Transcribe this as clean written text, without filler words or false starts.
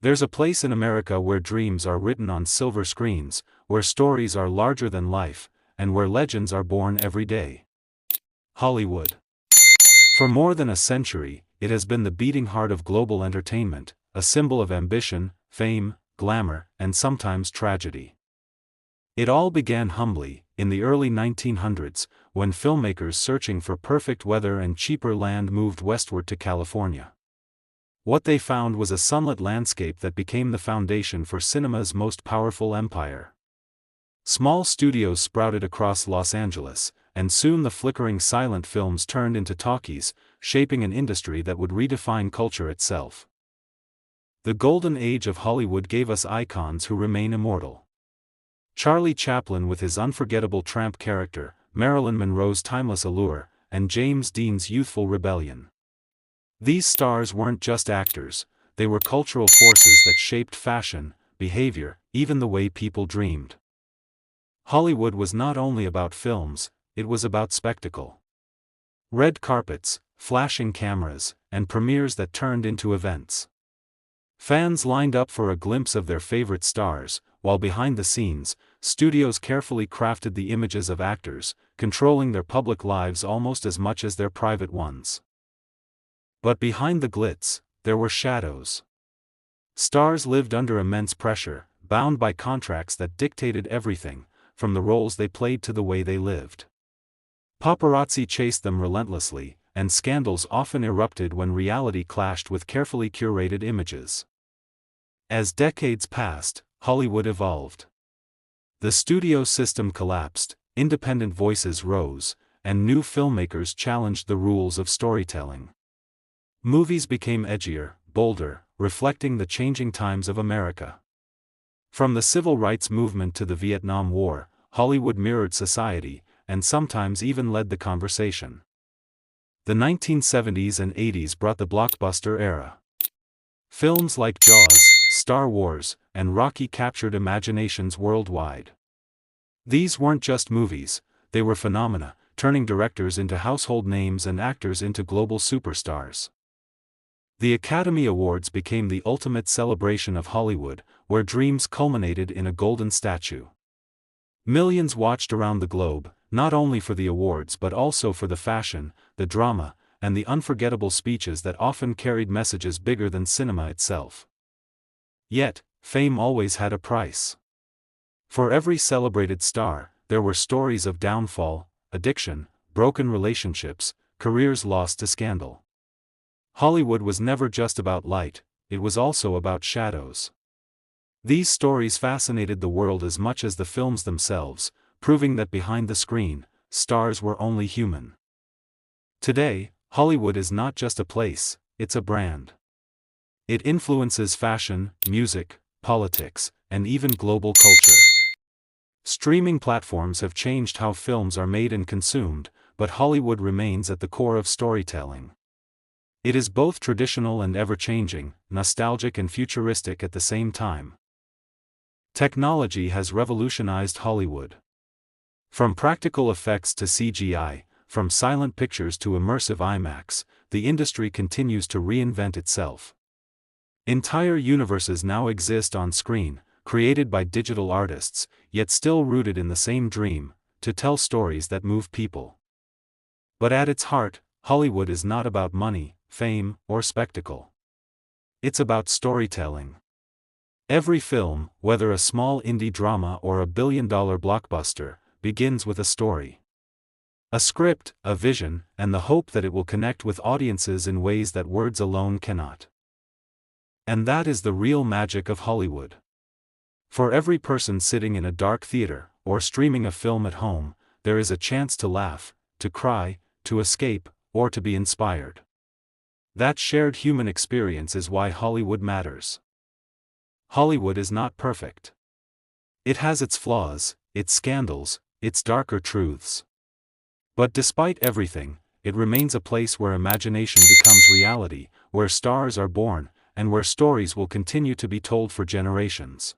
There's a place in America where dreams are written on silver screens, where stories are larger than life, and where legends are born every day. Hollywood. For more than a century, it has been the beating heart of global entertainment, a symbol of ambition, fame, glamour, and sometimes tragedy. It all began humbly, in the early 1900s, when filmmakers searching for perfect weather and cheaper land moved westward to California. What they found was a sunlit landscape that became the foundation for cinema's most powerful empire. Small studios sprouted across Los Angeles, and soon the flickering silent films turned into talkies, shaping an industry that would redefine culture itself. The golden age of Hollywood gave us icons who remain immortal. Charlie Chaplin with his unforgettable tramp character, Marilyn Monroe's timeless allure, and James Dean's youthful rebellion. These stars weren't just actors, they were cultural forces that shaped fashion, behavior, even the way people dreamed. Hollywood was not only about films, it was about spectacle. Red carpets, flashing cameras, and premieres that turned into events. Fans lined up for a glimpse of their favorite stars, while behind the scenes, studios carefully crafted the images of actors, controlling their public lives almost as much as their private ones. But behind the glitz, there were shadows. Stars lived under immense pressure, bound by contracts that dictated everything, from the roles they played to the way they lived. Paparazzi chased them relentlessly, and scandals often erupted when reality clashed with carefully curated images. As decades passed, Hollywood evolved. The studio system collapsed, independent voices rose, and new filmmakers challenged the rules of storytelling. Movies became edgier, bolder, reflecting the changing times of America. From the civil rights movement to the Vietnam War, Hollywood mirrored society, and sometimes even led the conversation. The 1970s and 80s brought the blockbuster era. Films like Jaws, Star Wars, and Rocky captured imaginations worldwide. These weren't just movies, they were phenomena, turning directors into household names and actors into global superstars. The Academy Awards became the ultimate celebration of Hollywood, where dreams culminated in a golden statue. Millions watched around the globe, not only for the awards but also for the fashion, the drama, and the unforgettable speeches that often carried messages bigger than cinema itself. Yet, fame always had a price. For every celebrated star, there were stories of downfall, addiction, broken relationships, careers lost to scandal. Hollywood was never just about light, it was also about shadows. These stories fascinated the world as much as the films themselves, proving that behind the screen, stars were only human. Today, Hollywood is not just a place, it's a brand. It influences fashion, music, politics, and even global culture. Streaming platforms have changed how films are made and consumed, but Hollywood remains at the core of storytelling. It is both traditional and ever-changing, nostalgic and futuristic at the same time. Technology has revolutionized Hollywood. From practical effects to CGI, from silent pictures to immersive IMAX, the industry continues to reinvent itself. Entire universes now exist on screen, created by digital artists, yet still rooted in the same dream, to tell stories that move people. But at its heart, Hollywood is not about money, fame, or spectacle. It's about storytelling. Every film, whether a small indie drama or a billion-dollar blockbuster, begins with a story. A script, a vision, and the hope that it will connect with audiences in ways that words alone cannot. And that is the real magic of Hollywood. For every person sitting in a dark theater, or streaming a film at home, there is a chance to laugh, to cry, to escape, or to be inspired. That shared human experience is why Hollywood matters. Hollywood is not perfect. It has its flaws, its scandals, its darker truths. But despite everything, it remains a place where imagination becomes reality, where stars are born, and where stories will continue to be told for generations.